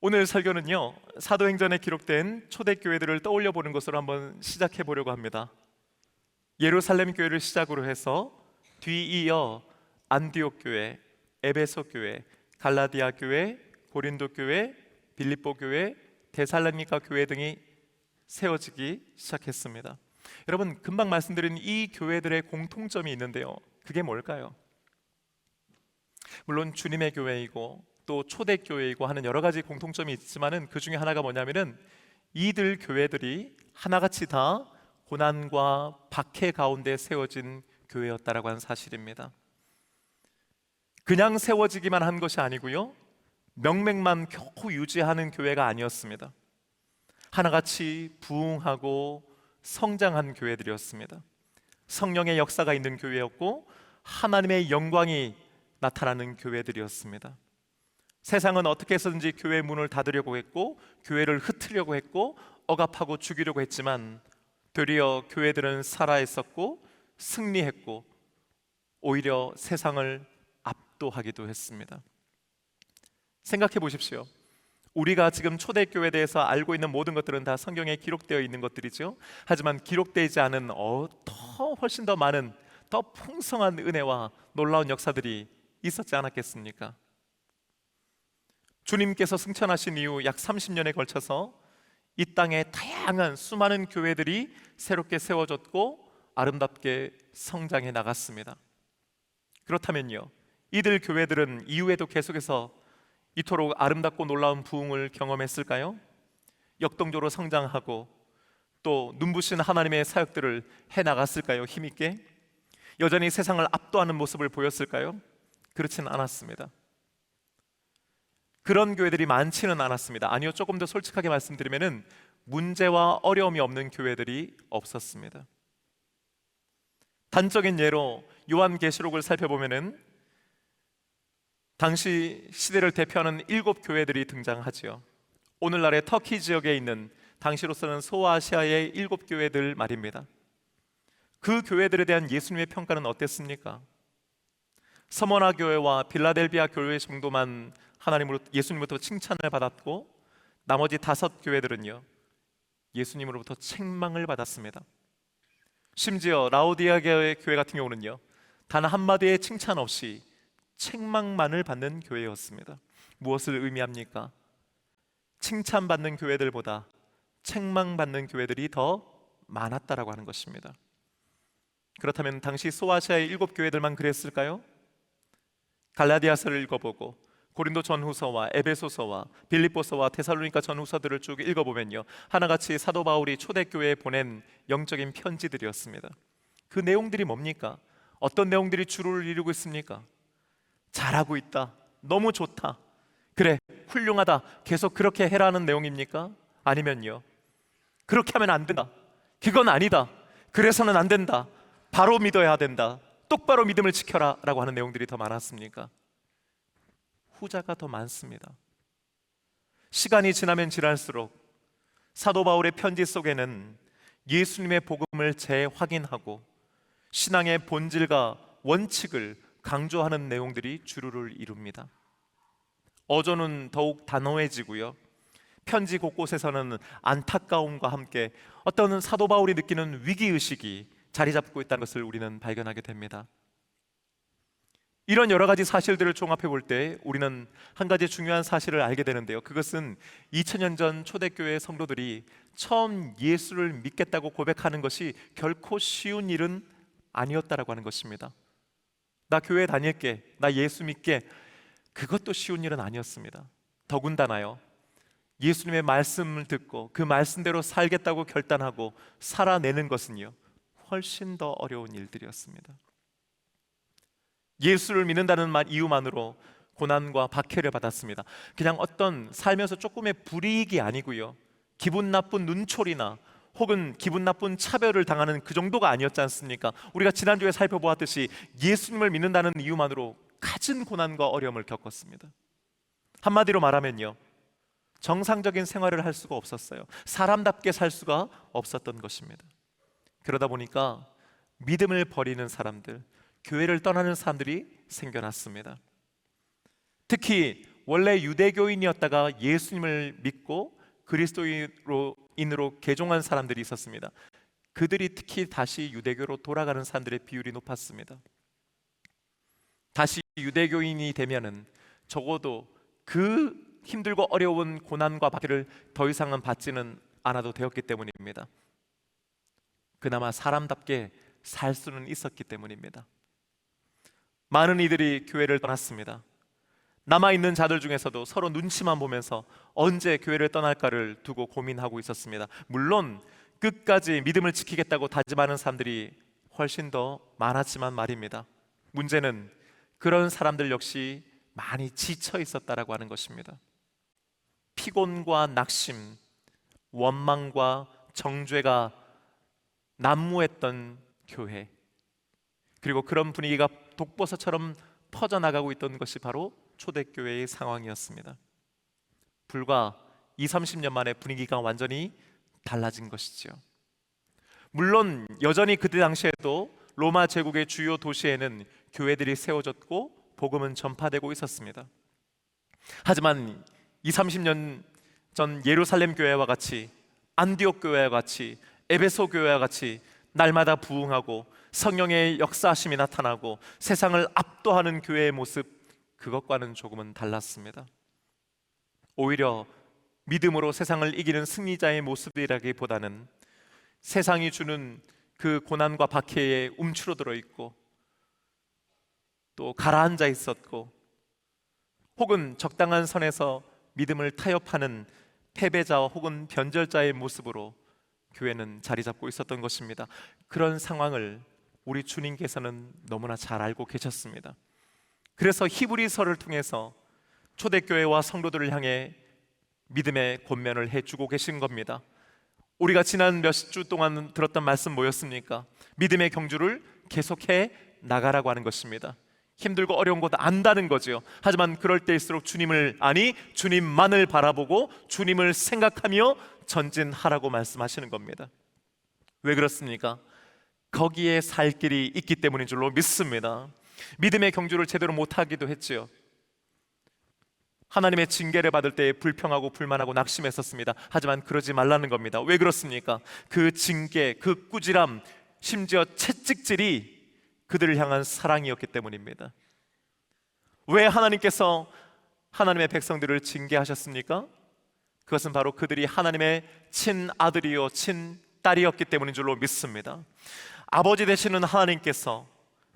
오늘 설교는요, 사도행전에 기록된 초대교회들을 떠올려 보는 것으로 한번 시작해 보려고 합니다. 예루살렘 교회를 시작으로 해서 뒤이어 안디옥 교회, 에베소 교회, 갈라디아 교회, 고린도 교회, 빌립보 교회, 데살로니가 교회 등이 세워지기 시작했습니다. 여러분, 금방 말씀드린 이 교회들의 공통점이 있는데요, 그게 뭘까요? 물론 주님의 교회이고 또 초대교회이고 하는 여러 가지 공통점이 있지만은 그 중에 하나가 뭐냐면은 이들 교회들이 하나같이 다 고난과 박해 가운데 세워진 교회였다라고 하는 사실입니다. 그냥 세워지기만 한 것이 아니고요, 명맥만 겨우 유지하는 교회가 아니었습니다. 하나같이 부흥하고 성장한 교회들이었습니다. 성령의 역사가 있는 교회였고 하나님의 영광이 나타나는 교회들이었습니다. 세상은 어떻게 해서든지 교회 문을 닫으려고 했고 교회를 흩으려고 했고 억압하고 죽이려고 했지만 되려 교회들은 살아있었고 승리했고 오히려 세상을 압도하기도 했습니다. 생각해 보십시오. 우리가 지금 초대교회에 대해서 알고 있는 모든 것들은 다 성경에 기록되어 있는 것들이죠. 하지만 기록되지 않은 더 훨씬 더 많은, 더 풍성한 은혜와 놀라운 역사들이 있었지 않았겠습니까? 주님께서 승천하신 이후 약 30년에 걸쳐서 이 땅에 다양한 수많은 교회들이 새롭게 세워졌고 아름답게 성장해 나갔습니다. 그렇다면요, 이들 교회들은 이후에도 계속해서 이토록 아름답고 놀라운 부흥을 경험했을까요? 역동적으로 성장하고 또 눈부신 하나님의 사역들을 해나갔을까요? 힘있게? 여전히 세상을 압도하는 모습을 보였을까요? 그렇지는 않았습니다. 그런 교회들이 많지는 않았습니다. 아니요, 조금 더 솔직하게 말씀드리면은 문제와 어려움이 없는 교회들이 없었습니다. 단적인 예로 요한계시록을 살펴보면은 당시 시대를 대표하는 7 교회들이 등장하지요. 오늘날의 터키 지역에 있는 당시로서는 소아시아의 7 교회들 말입니다. 그 교회들에 대한 예수님의 평가는 어땠습니까? 서머나 교회와 빌라델비아 교회 정도만 예수님으로부터 칭찬을 받았고 나머지 5 교회들은요, 예수님으로부터 책망을 받았습니다. 심지어 라오디아 교회 같은 경우는요, 단 한마디의 칭찬 없이 책망만을 받는 교회였습니다. 무엇을 의미합니까? 칭찬받는 교회들보다 책망받는 교회들이 더 많았다라고 하는 것입니다. 그렇다면 당시 소아시아의 7 교회들만 그랬을까요? 갈라디아서를 읽어보고 고린도 전후서와 에베소서와 빌립보서와 데살로니가 전후서들을 쭉 읽어보면요, 하나같이 사도 바울이 초대교회에 보낸 영적인 편지들이었습니다. 그 내용들이 뭡니까? 어떤 내용들이 주를 이루고 있습니까? 잘하고 있다, 너무 좋다, 그래 훌륭하다, 계속 그렇게 해라는 내용입니까? 아니면요, 그렇게 하면 안 된다, 그건 아니다, 그래서는 안 된다, 바로 믿어야 된다, 똑바로 믿음을 지켜라 라고 하는 내용들이 더 많았습니까? 후자가 더 많습니다. 시간이 지나면 지날수록 사도 바울의 편지 속에는 예수님의 복음을 재확인하고 신앙의 본질과 원칙을 강조하는 내용들이 주류를 이룹니다. 어조는 더욱 단호해지고요, 편지 곳곳에서는 안타까움과 함께 어떤 사도 바울이 느끼는 위기의식이 자리 잡고 있다는 것을 우리는 발견하게 됩니다. 이런 여러 가지 사실들을 종합해 볼 때 우리는 한 가지 중요한 사실을 알게 되는데요, 그것은 2000년 전 초대교회 성도들이 처음 예수를 믿겠다고 고백하는 것이 결코 쉬운 일은 아니었다라고 하는 것입니다. 나 교회 다닐게, 나 예수 믿게, 그것도 쉬운 일은 아니었습니다. 더군다나요, 예수님의 말씀을 듣고 그 말씀대로 살겠다고 결단하고 살아내는 것은요, 훨씬 더 어려운 일들이었습니다. 예수를 믿는다는 이유만으로 고난과 박해를 받았습니다. 그냥 어떤 살면서 조금의 불이익이 아니고요, 기분 나쁜 눈초리나 혹은 기분 나쁜 차별을 당하는 그 정도가 아니었지 않습니까? 우리가 지난주에 살펴보았듯이 예수님을 믿는다는 이유만으로 갖은 고난과 어려움을 겪었습니다. 한마디로 말하면요, 정상적인 생활을 할 수가 없었어요. 사람답게 살 수가 없었던 것입니다. 그러다 보니까 믿음을 버리는 사람들, 교회를 떠나는 사람들이 생겨났습니다. 특히 원래 유대교인이었다가 예수님을 믿고 그리스도인으로 개종한 사람들이 있었습니다. 그들이 특히 다시 유대교로 돌아가는 사람들의 비율이 높았습니다. 다시 유대교인이 되면은 적어도 그 힘들고 어려운 고난과 박해를 더 이상은 받지는 않아도 되었기 때문입니다. 그나마 사람답게 살 수는 있었기 때문입니다. 많은 이들이 교회를 떠났습니다. 남아있는 자들 중에서도 서로 눈치만 보면서 언제 교회를 떠날까를 두고 고민하고 있었습니다. 물론 끝까지 믿음을 지키겠다고 다짐하는 사람들이 훨씬 더 많았지만 말입니다. 문제는 그런 사람들 역시 많이 지쳐 있었다라고 하는 것입니다. 피곤과 낙심, 원망과 정죄가 난무했던 교회, 그리고 그런 분위기가 독버섯처럼 퍼져나가고 있던 것이 바로 초대교회의 상황이었습니다. 불과 20-30년 만에 분위기가 완전히 달라진 것이죠. 물론 여전히 그때 당시에도 로마 제국의 주요 도시에는 교회들이 세워졌고 복음은 전파되고 있었습니다. 하지만 20-30년 전 예루살렘 교회와 같이, 안디옥 교회와 같이, 에베소 교회와 같이 날마다 부흥하고 성령의 역사하심이 나타나고 세상을 압도하는 교회의 모습, 그것과는 조금은 달랐습니다. 오히려 믿음으로 세상을 이기는 승리자의 모습이라기보다는 세상이 주는 그 고난과 박해에 움츠러들어 있고 또 가라앉아 있었고, 혹은 적당한 선에서 믿음을 타협하는 패배자와 혹은 변절자의 모습으로 교회는 자리 잡고 있었던 것입니다. 그런 상황을 우리 주님께서는 너무나 잘 알고 계셨습니다. 그래서 히브리서를 통해서 초대교회와 성도들을 향해 믿음의 권면을 해주고 계신 겁니다. 우리가 지난 몇 주 동안 들었던 말씀 뭐였습니까? 믿음의 경주를 계속해 나가라고 하는 것입니다. 힘들고 어려운 것도 안다는 거죠. 하지만 그럴 때일수록 주님만을 바라보고 주님을 생각하며 전진하라고 말씀하시는 겁니다. 왜 그렇습니까? 거기에 살 길이 있기 때문인 줄로 믿습니다. 믿음의 경주를 제대로 못하기도 했지요. 하나님의 징계를 받을 때 불평하고 불만하고 낙심했었습니다. 하지만 그러지 말라는 겁니다. 왜 그렇습니까? 그 징계, 그 꾸지람, 심지어 채찍질이 그들을 향한 사랑이었기 때문입니다. 왜 하나님께서 하나님의 백성들을 징계하셨습니까? 그것은 바로 그들이 하나님의 친아들이요 친딸이었기 때문인 줄로 믿습니다. 아버지 되시는 하나님께서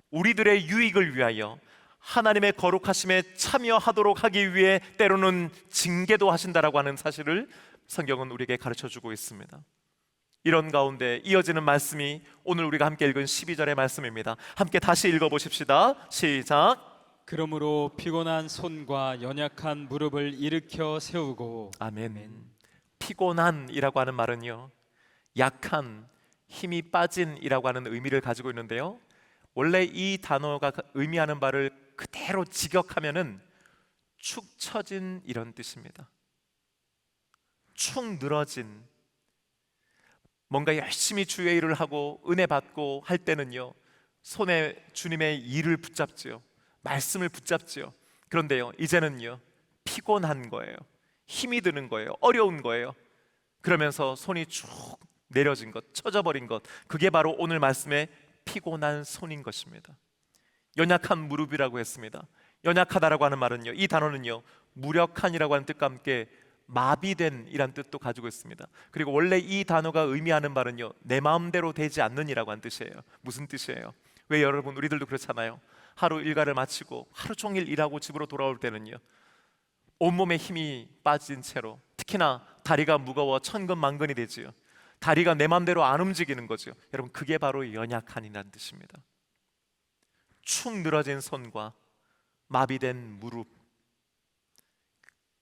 우리들의 유익을 위하여 하나님의 거룩하심에 참여하도록 하기 위해 때로는 징계도 하신다라고 하는 사실을 성경은 우리에게 가르쳐주고 있습니다. 이런 가운데 이어지는 말씀이 오늘 우리가 함께 읽은 12절의 말씀입니다. 함께 다시 읽어보십시다. 시작. 그러므로 피곤한 손과 연약한 무릎을 일으켜 세우고. 아멘. 피곤한이라고 하는 말은요, 약한, 힘이 빠진이라고 하는 의미를 가지고 있는데요, 원래 이 단어가 의미하는 바를 그대로 직역하면은 축 처진 이런 뜻입니다. 축 늘어진, 뭔가 열심히 주의 일을 하고 은혜 받고 할 때는요, 손에 주님의 일을 붙잡지요, 말씀을 붙잡지요. 그런데요, 이제는요, 피곤한 거예요. 힘이 드는 거예요. 어려운 거예요. 그러면서 손이 쭉 내려진 것, 처져버린 것, 그게 바로 오늘 말씀의 피곤한 손인 것입니다. 연약한 무릎이라고 했습니다. 연약하다라고 하는 말은요, 이 단어는요, 무력한이라고 하는 뜻과 함께 마비된 이란 뜻도 가지고 있습니다. 그리고 원래 이 단어가 의미하는 말은요, 내 마음대로 되지 않는 이라고 하는 뜻이에요. 무슨 뜻이에요? 왜 여러분, 우리들도 그렇잖아요. 하루 일과를 마치고 하루 종일 일하고 집으로 돌아올 때는요, 온몸에 힘이 빠진 채로, 특히나 다리가 무거워 천근만근이 되지요. 다리가 내 마음대로 안 움직이는 거죠. 여러분, 그게 바로 연약한이라는 뜻입니다. 축 늘어진 손과 마비된 무릎,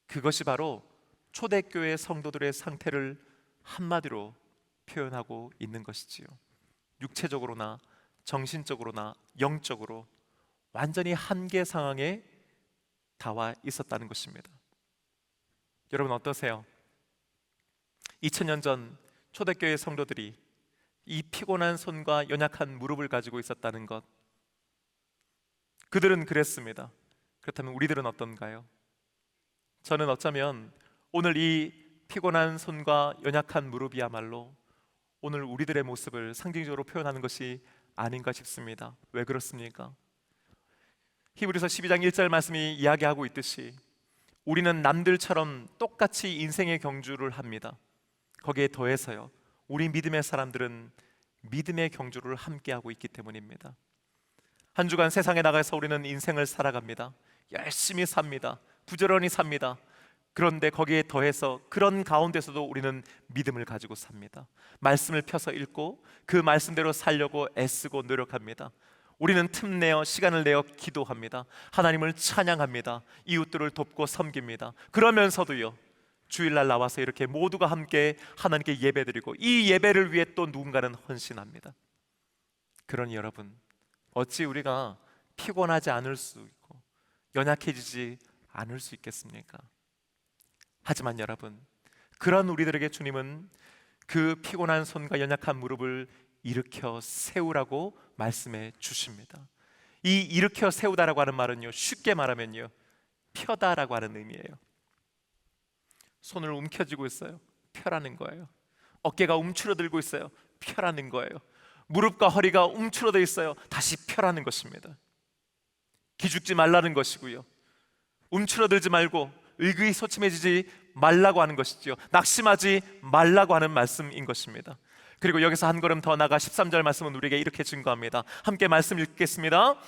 그것이 바로 초대교회 성도들의 상태를 한마디로 표현하고 있는 것이지요. 육체적으로나 정신적으로나 영적으로 완전히 한계 상황에 닿아 있었다는 것입니다. 여러분 어떠세요? 2000년 전 초대교회 성도들이 이 피곤한 손과 연약한 무릎을 가지고 있었다는 것, 그들은 그랬습니다. 그렇다면 우리들은 어떤가요? 저는 어쩌면 오늘 이 피곤한 손과 연약한 무릎이야말로 오늘 우리들의 모습을 상징적으로 표현하는 것이 아닌가 싶습니다. 왜 그렇습니까? 히브리서 12장 1절 말씀이 이야기하고 있듯이 우리는 남들처럼 똑같이 인생의 경주를 합니다. 거기에 더해서요, 우리 믿음의 사람들은 믿음의 경주를 함께하고 있기 때문입니다. 한 주간 세상에 나가서 우리는 인생을 살아갑니다. 열심히 삽니다. 부지런히 삽니다. 그런데 거기에 더해서 그런 가운데서도 우리는 믿음을 가지고 삽니다. 말씀을 펴서 읽고 그 말씀대로 살려고 애쓰고 노력합니다. 우리는 틈내어 시간을 내어 기도합니다. 하나님을 찬양합니다. 이웃들을 돕고 섬깁니다. 그러면서도요, 주일날 나와서 이렇게 모두가 함께 하나님께 예배드리고 이 예배를 위해 또 누군가는 헌신합니다. 그러니 여러분, 어찌 우리가 피곤하지 않을 수 있고 연약해지지 않을 수 있겠습니까? 하지만 여러분, 그런 우리들에게 주님은 그 피곤한 손과 연약한 무릎을 일으켜 세우라고 말씀해 주십니다. 이 일으켜 세우다라고 하는 말은요, 쉽게 말하면요, 펴다라고 하는 의미예요. 손을 움켜쥐고 있어요. 펴라는 거예요. 어깨가 움츠러들고 있어요. 펴라는 거예요. 무릎과 허리가 움츠러져 있어요. 다시 펴라는 것입니다. 기죽지 말라는 것이고요, 움츠러들지 말고 의기소침해지지 말라고 하는 것이지요. 낙심하지 말라고 하는 말씀인 것입니다. 그리고 여기서 한 걸음 더 나가 13절 말씀은 우리에게 이렇게 증거합니다. 함께 말씀 읽겠습니다.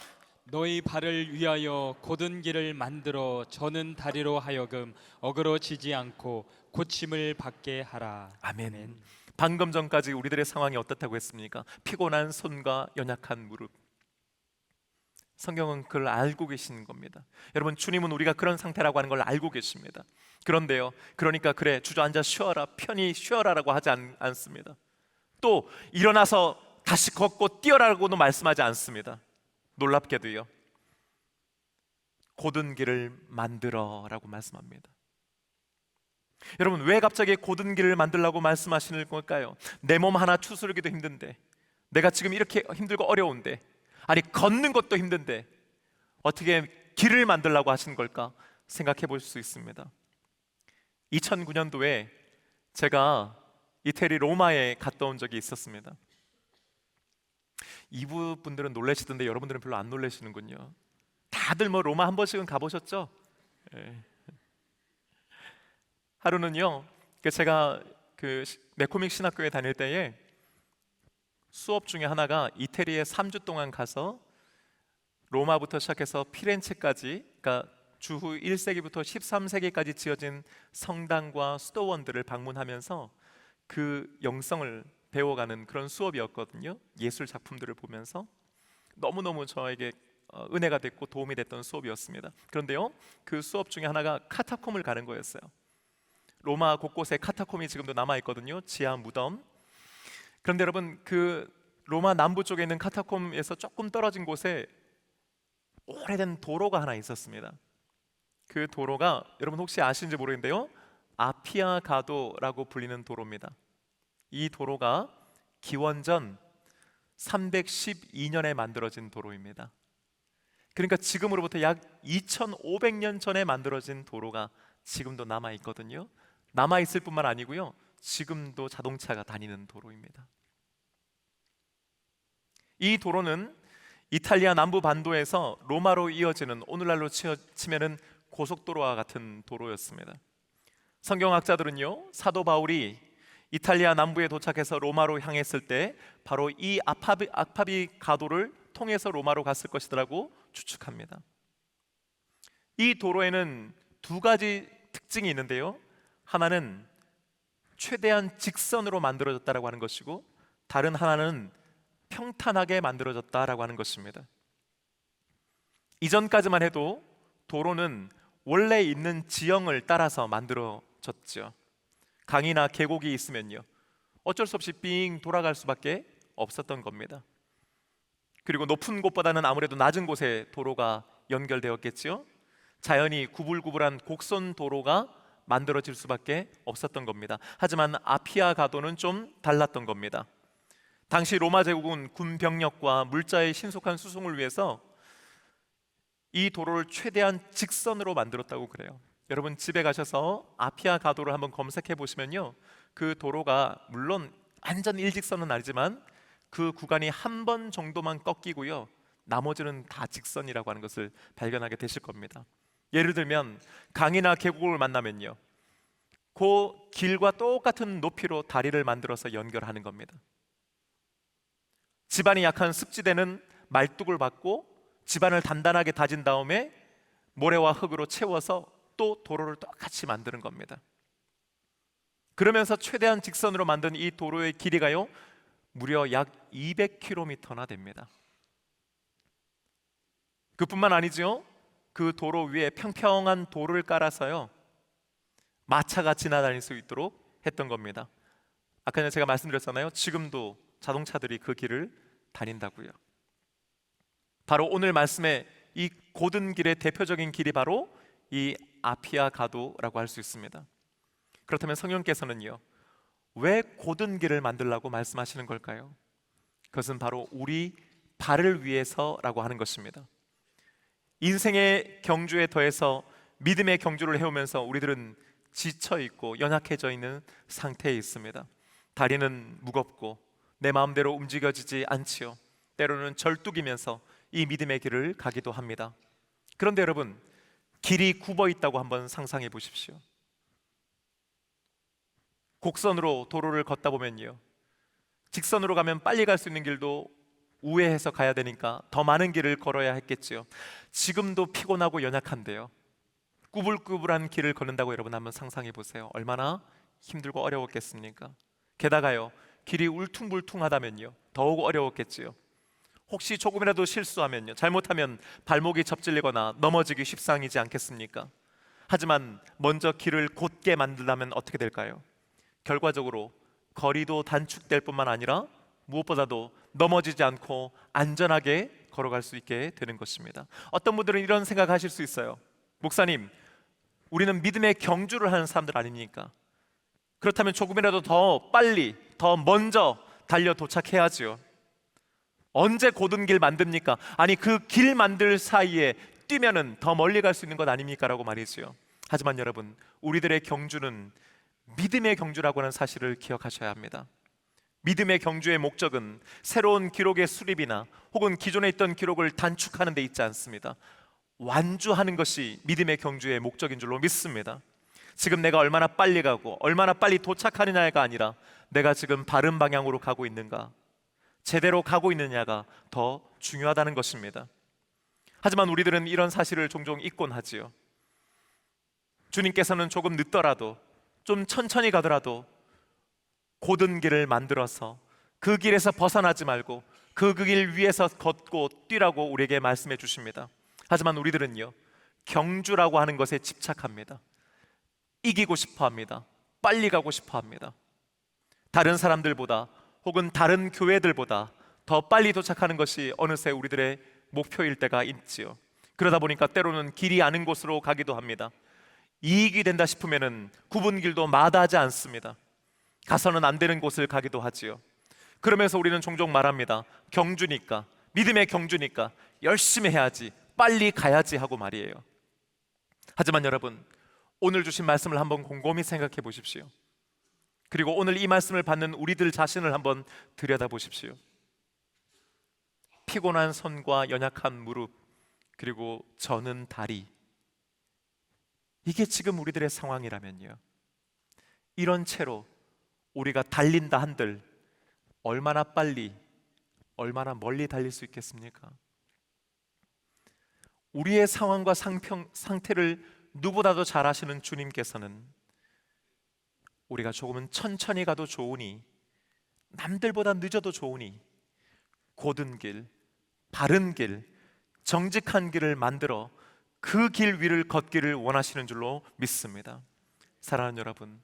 너희 발을 위하여 곧은 길을 만들어 저는 다리로 하여금 어그러지지 않고 고침을 받게 하라. 아멘. 방금 전까지 우리들의 상황이 어떻다고 했습니까? 피곤한 손과 연약한 무릎. 성경은 그걸 알고 계시는 겁니다. 여러분, 주님은 우리가 그런 상태라고 하는 걸 알고 계십니다. 그런데요, 그러니까 그래 주저앉아 쉬어라, 편히 쉬어라라고 하지 않습니다. 또 일어나서 다시 걷고 뛰어라고도 말씀하지 않습니다. 놀랍게도요, 곧은 길을 만들어라고 말씀합니다. 여러분, 왜 갑자기 곧은 길을 만들라고 말씀하시는 걸까요? 내 몸 하나 추스르기도 힘든데, 내가 지금 이렇게 힘들고 어려운데, 아니 걷는 것도 힘든데 어떻게 길을 만들라고 하시는 걸까 생각해 볼 수 있습니다. 2009년도에 제가 이태리 로마에 갔다 온 적이 있었습니다. 이분들은 놀라시던데 여러분들은 별로 안 놀라시는군요. 다들 뭐 로마 한 번씩은 가보셨죠? 네. 하루는요, 제가 그 메코믹 신학교에 다닐 때에 수업 중에 하나가 이태리에 3주 동안 가서 로마부터 시작해서 피렌체까지, 그러니까 주후 1세기부터 13세기까지 지어진 성당과 수도원들을 방문하면서 그 영성을 배워가는 그런 수업이었거든요. 예술 작품들을 보면서 너무너무 저에게 은혜가 됐고 도움이 됐던 수업이었습니다. 그런데요, 그 수업 중에 하나가 카타콤을 가는 거였어요. 로마 곳곳에 카타콤이 지금도 남아있거든요. 지하 무덤. 그런데 여러분, 그 로마 남부 쪽에 있는 카타콤에서 조금 떨어진 곳에 오래된 도로가 하나 있었습니다. 그 도로가 여러분 혹시 아시는지 모르겠는데요, 아피아 가도라고 불리는 도로입니다. 이 도로가 기원전 312년에 만들어진 도로입니다. 그러니까 지금으로부터 약 2500년 전에 만들어진 도로가 지금도 남아있거든요. 남아있을 뿐만 아니고요, 지금도 자동차가 다니는 도로입니다. 이 도로는 이탈리아 남부 반도에서 로마로 이어지는, 오늘날로 치면은 고속도로와 같은 도로였습니다. 성경학자들은요, 사도 바울이 이탈리아 남부에 도착해서 로마로 향했을 때 바로 이 아파비 가도를 통해서 로마로 갔을 것이라고 추측합니다. 이 도로에는 두 가지 특징이 있는데요, 하나는 최대한 직선으로 만들어졌다라고 하는 것이고, 다른 하나는 평탄하게 만들어졌다라고 하는 것입니다. 이전까지만 해도 도로는 원래 있는 지형을 따라서 만들어졌죠. 강이나 계곡이 있으면요, 어쩔 수 없이 삥 돌아갈 수밖에 없었던 겁니다. 그리고 높은 곳보다는 아무래도 낮은 곳에 도로가 연결되었겠지요. 자연히 구불구불한 곡선 도로가 만들어질 수밖에 없었던 겁니다. 하지만 아피아 가도는 좀 달랐던 겁니다. 당시 로마 제국은 군 병력과 물자의 신속한 수송을 위해서 이 도로를 최대한 직선으로 만들었다고 그래요. 여러분 집에 가셔서 아피아 가도를 한번 검색해 보시면요, 그 도로가 물론 완전 일직선은 아니지만 그 구간이 한 번 정도만 꺾이고요, 나머지는 다 직선이라고 하는 것을 발견하게 되실 겁니다. 예를 들면 강이나 계곡을 만나면요, 그 길과 똑같은 높이로 다리를 만들어서 연결하는 겁니다. 집안이 약한 습지대는 말뚝을 박고 집안을 단단하게 다진 다음에 모래와 흙으로 채워서 또 도로를 똑같이 만드는 겁니다. 그러면서 최대한 직선으로 만든 이 도로의 길이가요, 무려 약 200km나 됩니다. 그뿐만 아니죠. 그 도로 위에 평평한 돌을 깔아서요, 마차가 지나다닐 수 있도록 했던 겁니다. 아까 전에 제가 말씀드렸잖아요. 지금도 자동차들이 그 길을 다닌다고요. 바로 오늘 말씀의 이 고든 길의 대표적인 길이 바로 이 아피아 가도라고 할 수 있습니다. 그렇다면 성령께서는요, 왜 고든 길을 만들라고 말씀하시는 걸까요? 그것은 바로 우리 발을 위해서라고 하는 것입니다. 인생의 경주에 더해서 믿음의 경주를 해오면서 우리들은 지쳐 있고 연약해져 있는 상태에 있습니다. 다리는 무겁고 내 마음대로 움직여지지 않지요. 때로는 절뚝이면서 이 믿음의 길을 가기도 합니다. 그런데 여러분, 길이 굽어 있다고 한번 상상해 보십시오. 곡선으로 도로를 걷다 보면요, 직선으로 가면 빨리 갈 수 있는 길도 우회해서 가야 되니까 더 많은 길을 걸어야 했겠지요. 지금도 피곤하고 연약한데요, 꾸불꾸불한 길을 걷는다고 여러분 한번 상상해 보세요. 얼마나 힘들고 어려웠겠습니까? 게다가요, 길이 울퉁불퉁하다면요, 더욱 어려웠겠지요. 혹시 조금이라도 실수하면요, 잘못하면 발목이 접질리거나 넘어지기 십상이지 않겠습니까? 하지만 먼저 길을 곧게 만들려면 어떻게 될까요? 결과적으로 거리도 단축될 뿐만 아니라 무엇보다도 넘어지지 않고 안전하게 걸어갈 수 있게 되는 것입니다. 어떤 분들은 이런 생각하실 수 있어요. 목사님, 우리는 믿음의 경주를 하는 사람들 아닙니까? 그렇다면 조금이라도 더 빨리, 더 먼저 달려 도착해야지요. 언제 고든 길 만듭니까? 아니, 그 길 만들 사이에 뛰면은 더 멀리 갈 수 있는 것 아닙니까? 라고 말이지요. 하지만 여러분, 우리들의 경주는 믿음의 경주라고 하는 사실을 기억하셔야 합니다. 믿음의 경주의 목적은 새로운 기록의 수립이나 혹은 기존에 있던 기록을 단축하는 데 있지 않습니다. 완주하는 것이 믿음의 경주의 목적인 줄로 믿습니다. 지금 내가 얼마나 빨리 가고 얼마나 빨리 도착하느냐가 아니라 내가 지금 바른 방향으로 가고 있는가, 제대로 가고 있느냐가 더 중요하다는 것입니다. 하지만 우리들은 이런 사실을 종종 잊곤 하지요. 주님께서는 조금 늦더라도, 좀 천천히 가더라도 고든 길을 만들어서 그 길에서 벗어나지 말고 그 길 위에서 걷고 뛰라고 우리에게 말씀해 주십니다. 하지만 우리들은요, 경주라고 하는 것에 집착합니다. 이기고 싶어 합니다. 빨리 가고 싶어 합니다. 다른 사람들보다 혹은 다른 교회들보다 더 빨리 도착하는 것이 어느새 우리들의 목표일 때가 있지요. 그러다 보니까 때로는 길이 아는 곳으로 가기도 합니다. 이익이 된다 싶으면은 굽은 길도 마다하지 않습니다. 가서는 안 되는 곳을 가기도 하지요. 그러면서 우리는 종종 말합니다. 경주니까, 믿음의 경주니까 열심히 해야지, 빨리 가야지 하고 말이에요. 하지만 여러분, 오늘 주신 말씀을 한번 곰곰이 생각해 보십시오. 그리고 오늘 이 말씀을 받는 우리들 자신을 한번 들여다 보십시오. 피곤한 손과 연약한 무릎, 그리고 저는 다리, 이게 지금 우리들의 상황이라면요, 이런 채로 우리가 달린다 한들 얼마나 빨리, 얼마나 멀리 달릴 수 있겠습니까? 우리의 상황과 상태를 누구보다도 잘 아시는 주님께서는 우리가 조금은 천천히 가도 좋으니, 남들보다 늦어도 좋으니 고든 길, 바른 길, 정직한 길을 만들어 그 길 위를 걷기를 원하시는 줄로 믿습니다. 사랑하는 여러분,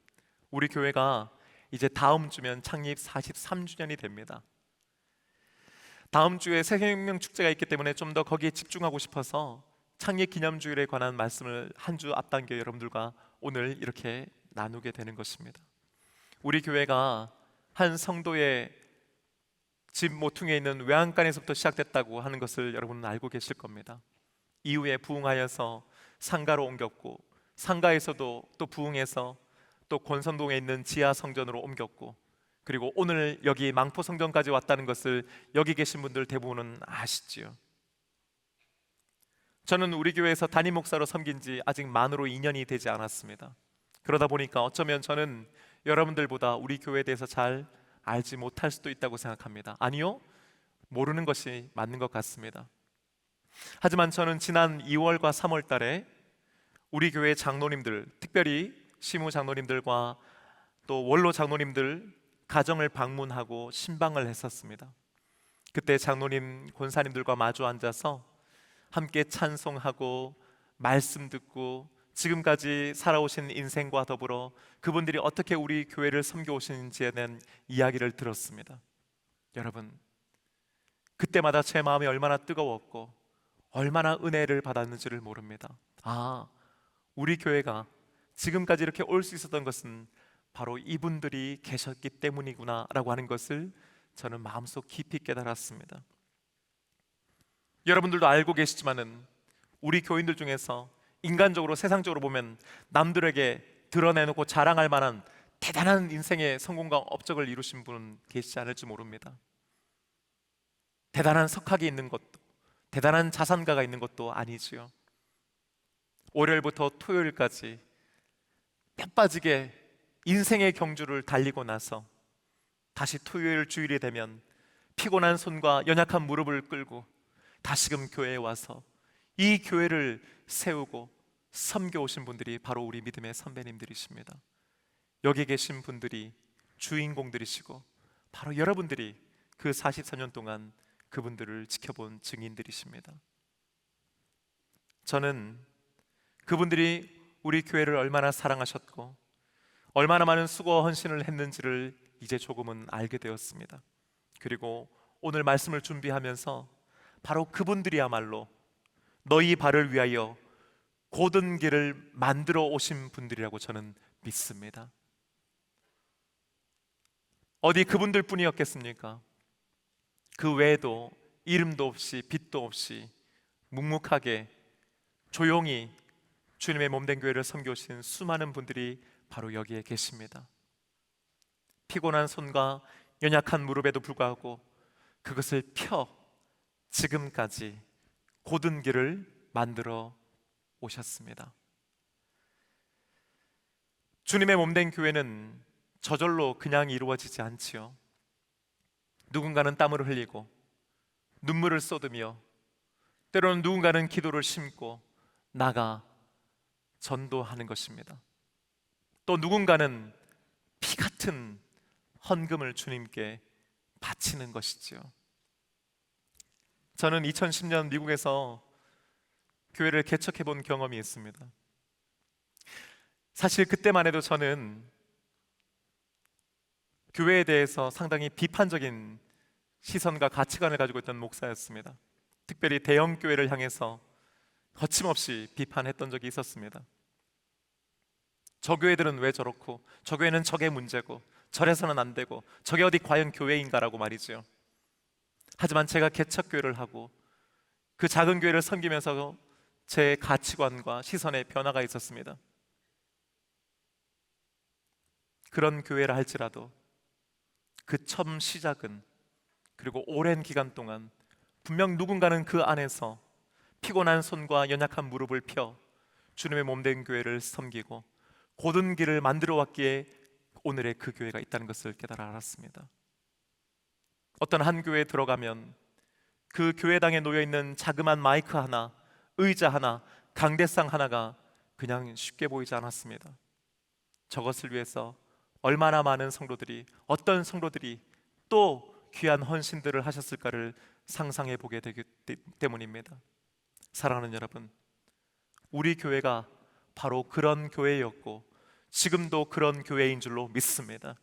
우리 교회가 이제 다음 주면 창립 43주년이 됩니다. 다음 주에 새생명 축제가 있기 때문에 좀 더 거기에 집중하고 싶어서 창립 기념주일에 관한 말씀을 한 주 앞당겨 여러분들과 오늘 이렇게 나누게 되는 것입니다. 우리 교회가 한 성도의 집 모퉁이에 있는 외양간에서부터 시작됐다고 하는 것을 여러분은 알고 계실 겁니다. 이후에 부흥하여서 상가로 옮겼고, 상가에서도 또 부흥해서 또 권선동에 있는 지하 성전으로 옮겼고, 그리고 오늘 여기 망포 성전까지 왔다는 것을 여기 계신 분들 대부분은 아시지요. 저는 우리 교회에서 담임 목사로 섬긴 지 아직 만으로 2년이 되지 않았습니다. 그러다 보니까 어쩌면 저는 여러분들보다 우리 교회에 대해서 잘 알지 못할 수도 있다고 생각합니다. 아니요, 모르는 것이 맞는 것 같습니다. 하지만 저는 지난 2월과 3월 달에 우리 교회 장로님들, 특별히 시무 장로님들과 또 원로 장로님들 가정을 방문하고 신방을 했었습니다. 그때 장로님, 권사님들과 마주 앉아서 함께 찬송하고 말씀 듣고 지금까지 살아오신 인생과 더불어 그분들이 어떻게 우리 교회를 섬겨오시는지에 대한 이야기를 들었습니다. 여러분, 그때마다 제 마음이 얼마나 뜨거웠고 얼마나 은혜를 받았는지를 모릅니다. 우리 교회가 지금까지 이렇게 올 수 있었던 것은 바로 이분들이 계셨기 때문이구나 라고 하는 것을 저는 마음속 깊이 깨달았습니다. 여러분들도 알고 계시지만은 우리 교인들 중에서 인간적으로, 세상적으로 보면 남들에게 드러내놓고 자랑할 만한 대단한 인생의 성공과 업적을 이루신 분은 계시지 않을지 모릅니다. 대단한 석학이 있는 것도, 대단한 자산가가 있는 것도 아니지요. 월요일부터 토요일까지 뼈 빠지게 인생의 경주를 달리고 나서 다시 토요일 주일이 되면 피곤한 손과 연약한 무릎을 끌고 다시금 교회에 와서 이 교회를 세우고 섬겨오신 분들이 바로 우리 믿음의 선배님들이십니다. 여기 계신 분들이 주인공들이시고 바로 여러분들이 그 43년 동안 그분들을 지켜본 증인들이십니다. 저는 그분들이 우리 교회를 얼마나 사랑하셨고 얼마나 많은 수고와 헌신을 했는지를 이제 조금은 알게 되었습니다. 그리고 오늘 말씀을 준비하면서 바로 그분들이야말로 너희 발을 위하여 곧은 길을 만들어 오신 분들이라고 저는 믿습니다. 어디 그분들 뿐이었겠습니까? 그 외에도 이름도 없이 빛도 없이 묵묵하게 조용히 주님의 몸된 교회를 섬겨오신 수많은 분들이 바로 여기에 계십니다. 피곤한 손과 연약한 무릎에도 불구하고 그것을 펴 지금까지 곧은 길을 만들어 오셨습니다. 주님의 몸된 교회는 저절로 그냥 이루어지지 않지요. 누군가는 땀을 흘리고 눈물을 쏟으며 때로는 누군가는 기도를 심고 나가 전도하는 것입니다. 또 누군가는 피 같은 헌금을 주님께 바치는 것이지요. 저는 2010년 미국에서 교회를 개척해 본 경험이 있습니다. 사실 그때만 해도 저는 교회에 대해서 상당히 비판적인 시선과 가치관을 가지고 있던 목사였습니다. 특별히 대형 교회를 향해서 거침없이 비판했던 적이 있었습니다. 저 교회들은 왜 저렇고 저 교회는 저게 문제고 저래서는 안 되고 저게 어디 과연 교회인가라고 말이죠. 하지만 제가 개척교회를 하고 그 작은 교회를 섬기면서 제 가치관과 시선의 변화가 있었습니다. 그런 교회라 할지라도 그 처음 시작은, 그리고 오랜 기간 동안 분명 누군가는 그 안에서 피곤한 손과 연약한 무릎을 펴 주님의 몸된 교회를 섬기고 곧은 길을 만들어 왔기에 오늘의 그 교회가 있다는 것을 깨달아 알았습니다. 어떤 한 교회에 들어가면 그 교회당에 놓여있는 자그마한 마이크 하나, 의자 하나, 강대상 하나가 그냥 쉽게 보이지 않았습니다. 저것을 위해서 얼마나 많은 성도들이, 어떤 성도들이 또 귀한 헌신들을 하셨을까를 상상해 보게 되기 때문입니다. 사랑하는 여러분, 우리 교회가 바로 그런 교회였고 지금도 그런 교회인 줄로 믿습니다.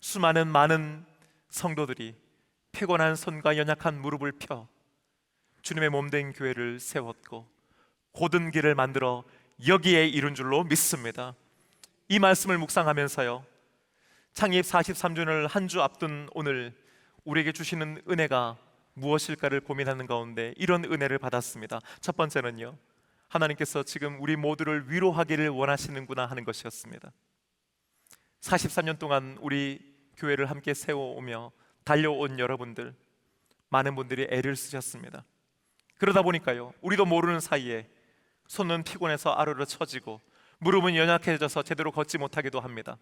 수많은 많은 성도들이 피곤한 손과 연약한 무릎을 펴 주님의 몸된 교회를 세웠고 곧은 길을 만들어 여기에 이룬 줄로 믿습니다. 이 말씀을 묵상하면서요, 창립 43주년을 한 주 앞둔 오늘 우리에게 주시는 은혜가 무엇일까를 고민하는 가운데 이런 은혜를 받았습니다. 첫 번째는요, 하나님께서 지금 우리 모두를 위로하기를 원하시는구나 하는 것이었습니다. 43년 동안 우리 교회를 함께 세워오며 달려온 여러분들, 많은 분들이 애를 쓰셨습니다. 그러다 보니까요, 우리도 모르는 사이에 손은 피곤해서 아르르 처지고 무릎은 연약해져서 제대로 걷지 못하기도 합니다.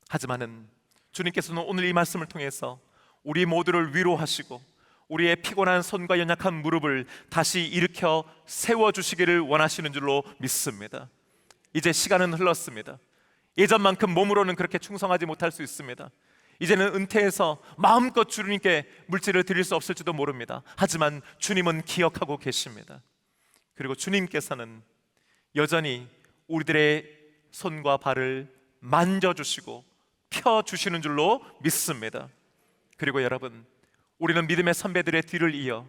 하지만은 주님께서는 오늘 이 말씀을 통해서 우리 모두를 위로하시고 우리의 피곤한 손과 연약한 무릎을 다시 일으켜 세워주시기를 원하시는 줄로 믿습니다. 이제 시간은 흘렀습니다. 예전만큼 몸으로는 그렇게 충성하지 못할 수 있습니다. 이제는 은퇴해서 마음껏 주님께 물질을 드릴 수 없을지도 모릅니다. 하지만 주님은 기억하고 계십니다. 그리고 주님께서는 여전히 우리들의 손과 발을 만져주시고 펴주시는 줄로 믿습니다. 그리고 여러분, 우리는 믿음의 선배들의 뒤를 이어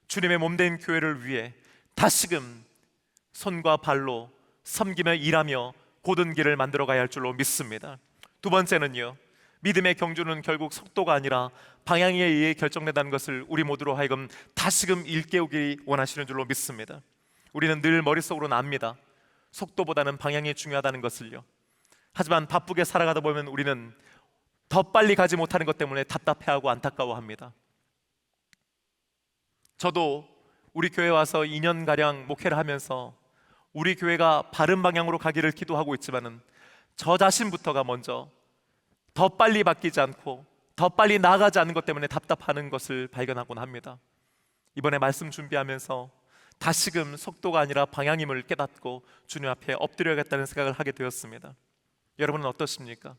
주님의 몸된 교회를 위해 다시금 손과 발로 섬기며 일하며 고든 길을 만들어 가야 할 줄로 믿습니다. 두 번째는요, 믿음의 경주는 결국 속도가 아니라 방향에 의해 결정된다는 것을 우리 모두로 하여금 다시금 일깨우기 원하시는 줄로 믿습니다. 우리는 늘 머릿속으로는 압니다. 속도보다는 방향이 중요하다는 것을요. 하지만 바쁘게 살아가다 보면 우리는 더 빨리 가지 못하는 것 때문에 답답해하고 안타까워합니다. 저도 우리 교회 와서 2년가량 목회를 하면서 우리 교회가 바른 방향으로 가기를 기도하고 있지만은 저 자신부터가 먼저 더 빨리 바뀌지 않고 더 빨리 나아가지 않는 것 때문에 답답하는 것을 발견하곤 합니다. 이번에 말씀 준비하면서 다시금 속도가 아니라 방향임을 깨닫고 주님 앞에 엎드려야겠다는 생각을 하게 되었습니다. 여러분은 어떠십니까?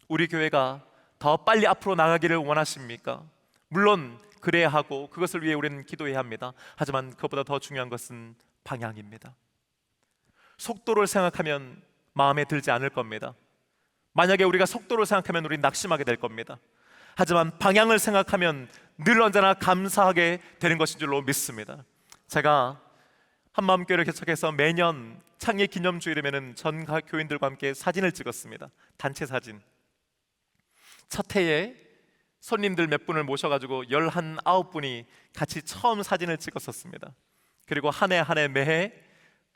우리 교회가 더 빨리 앞으로 나가기를 원하십니까? 물론 그래야 하고 그것을 위해 우리는 기도해야 합니다. 하지만 그것보다 더 중요한 것은 방향입니다. 속도를 생각하면 마음에 들지 않을 겁니다. 만약에 우리가 속도를 생각하면 우리는 낙심하게 될 겁니다. 하지만 방향을 생각하면 늘 언제나 감사하게 되는 것인 줄로 믿습니다. 제가 한마음교회를 개척해서 매년 창립 기념주일이면 전 교인들과 함께 사진을 찍었습니다. 단체 사진. 첫 해에 손님들 몇 분을 모셔가지고 19분이 같이 처음 사진을 찍었었습니다. 그리고 한 해 한 해 매해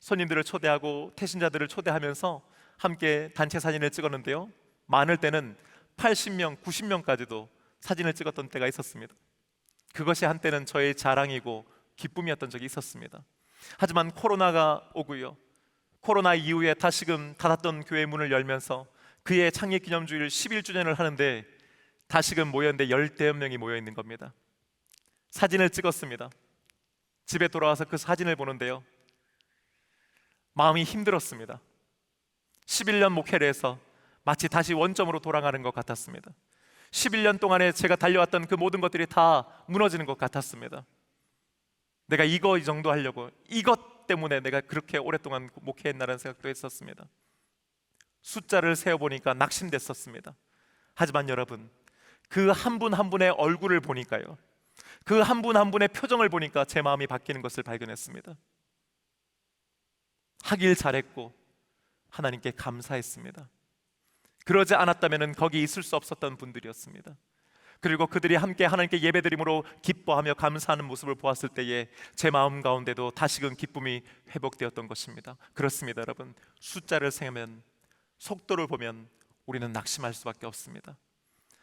손님들을 초대하고 태신자들을 초대하면서 함께 단체 사진을 찍었는데요, 많을 때는 80명, 90명까지도 사진을 찍었던 때가 있었습니다. 그것이 한때는 저의 자랑이고 기쁨이었던 적이 있었습니다. 하지만 코로나가 오고요, 코로나 이후에 다시금 닫았던 교회 문을 열면서 그의 창립기념주일 11주년을 하는데 다시금 모였는데 10대여 명이 모여 있는 겁니다. 사진을 찍었습니다. 집에 돌아와서 그 사진을 보는데요, 마음이 힘들었습니다. 11년 목회를 해서 마치 다시 원점으로 돌아가는 것 같았습니다. 11년 동안에 제가 달려왔던 그 모든 것들이 다 무너지는 것 같았습니다. 내가 이 정도 하려고, 이것 때문에 내가 그렇게 오랫동안 목회했나라는 생각도 했었습니다. 숫자를 세어보니까 낙심됐었습니다. 하지만 여러분, 그 한 분 한 분의 얼굴을 보니까요, 그 한 분 한 분의 표정을 보니까 제 마음이 바뀌는 것을 발견했습니다. 하길 잘했고 하나님께 감사했습니다. 그러지 않았다면 거기 있을 수 없었던 분들이었습니다. 그리고 그들이 함께 하나님께 예배드림으로 기뻐하며 감사하는 모습을 보았을 때에 제 마음 가운데도 다시금 기쁨이 회복되었던 것입니다. 그렇습니다, 여러분. 숫자를 세면, 속도를 보면 우리는 낙심할 수밖에 없습니다.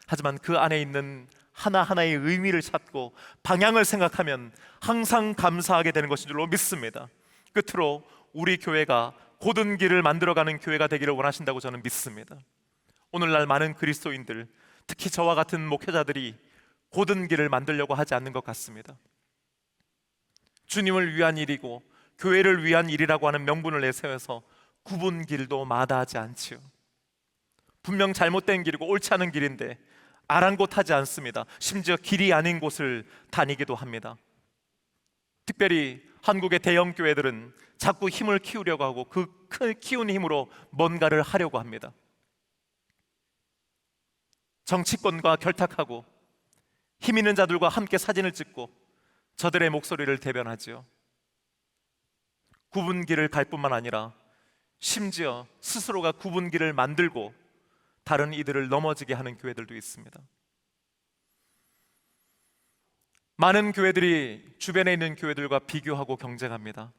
하지만 그 안에 있는 하나하나의 의미를 찾고 방향을 생각하면 항상 감사하게 되는 것인 줄로 믿습니다. 끝으로 우리 교회가 고든 길을 만들어가는 교회가 되기를 원하신다고 저는 믿습니다. 오늘날 많은 그리스도인들, 특히 저와 같은 목회자들이 고든 길을 만들려고 하지 않는 것 같습니다. 주님을 위한 일이고 교회를 위한 일이라고 하는 명분을 내세워서 굽은 길도 마다하지 않지요. 분명 잘못된 길이고 옳지 않은 길인데 아랑곳하지 않습니다. 심지어 길이 아닌 곳을 다니기도 합니다. 특별히 한국의 대형 교회들은 자꾸 힘을 키우려고 하고 그 키운 힘으로 뭔가를 하려고 합니다. 정치권과 결탁하고 힘 있는 자들과 함께 사진을 찍고 저들의 목소리를 대변하지요. 굽은 길을 갈 뿐만 아니라 심지어 스스로가 굽은 길을 만들고 다른 이들을 넘어지게 하는 교회들도 있습니다. 많은 교회들이 주변에 있는 교회들과 비교하고 경쟁합니다.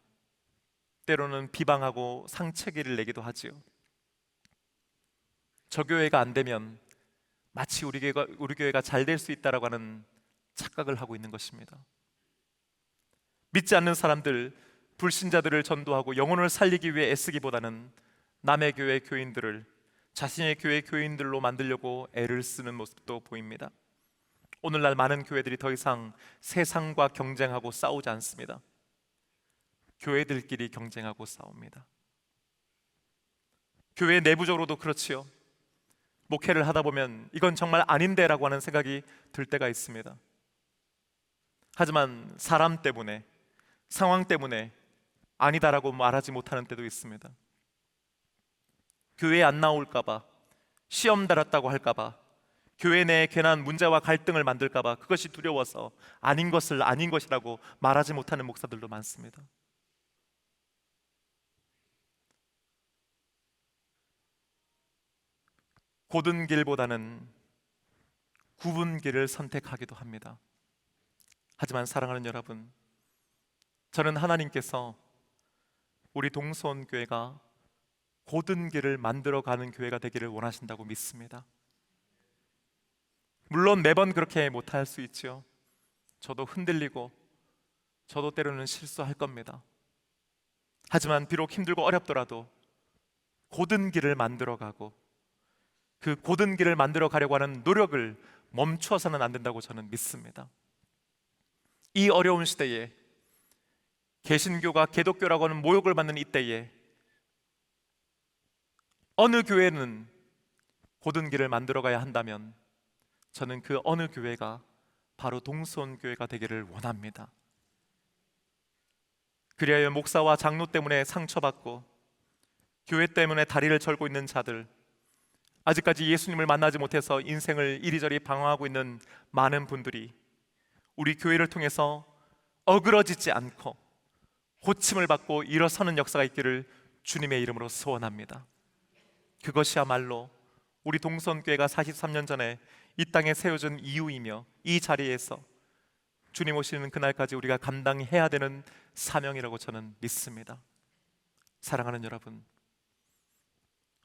때로는 비방하고 상처기를 내기도 하지요. 저 교회가 안 되면 마치 우리 교회가 잘 될 수 있다라고 하는 착각을 하고 있는 것입니다. 믿지 않는 사람들, 불신자들을 전도하고 영혼을 살리기 위해 애쓰기보다는 남의 교회 교인들을 자신의 교회 교인들로 만들려고 애를 쓰는 모습도 보입니다. 오늘날 많은 교회들이 더 이상 세상과 경쟁하고 싸우지 않습니다. 교회들끼리 경쟁하고 싸웁니다. 교회 내부적으로도 그렇지요. 목회를 하다 보면 이건 정말 아닌데라고 하는 생각이 들 때가 있습니다. 하지만 사람 때문에, 상황 때문에 아니다라고 말하지 못하는 때도 있습니다. 교회에 안 나올까봐, 시험 달았다고 할까봐, 교회 내에 괜한 문제와 갈등을 만들까봐 그것이 두려워서 아닌 것을 아닌 것이라고 말하지 못하는 목사들도 많습니다. 곧은 길보다는 굽은 길을 선택하기도 합니다. 하지만 사랑하는 여러분, 저는 하나님께서 우리 동서원교회가 곧은 길을 만들어가는 교회가 되기를 원하신다고 믿습니다. 물론 매번 그렇게 못할 수 있죠. 저도 흔들리고 저도 때로는 실수할 겁니다. 하지만 비록 힘들고 어렵더라도 곧은 길을 만들어가고 그 곧은 길을 만들어 가려고 하는 노력을 멈추어서는 안 된다고 저는 믿습니다. 이 어려운 시대에 개신교가 개독교라고 하는 모욕을 받는 이때에 어느 교회는 곧은 길을 만들어 가야 한다면 저는 그 어느 교회가 바로 동서원교회가 되기를 원합니다. 그리하여 목사와 장로 때문에 상처받고 교회 때문에 다리를 절고 있는 자들, 아직까지 예수님을 만나지 못해서 인생을 이리저리 방황하고 있는 많은 분들이 우리 교회를 통해서 어그러지지 않고 고침을 받고 일어서는 역사가 있기를 주님의 이름으로 소원합니다. 그것이야말로 우리 동서원교회가 43년 전에 이 땅에 세워진 이유이며 이 자리에서 주님 오시는 그날까지 우리가 감당해야 되는 사명이라고 저는 믿습니다. 사랑하는 여러분,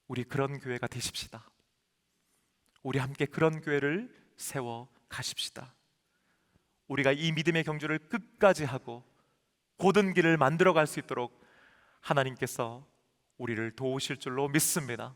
우리 그런 교회가 되십시다. 우리 함께 그런 교회를 세워 가십시다. 우리가 이 믿음의 경주를 끝까지 하고 곧은 길을 만들어 갈 수 있도록 하나님께서 우리를 도우실 줄로 믿습니다.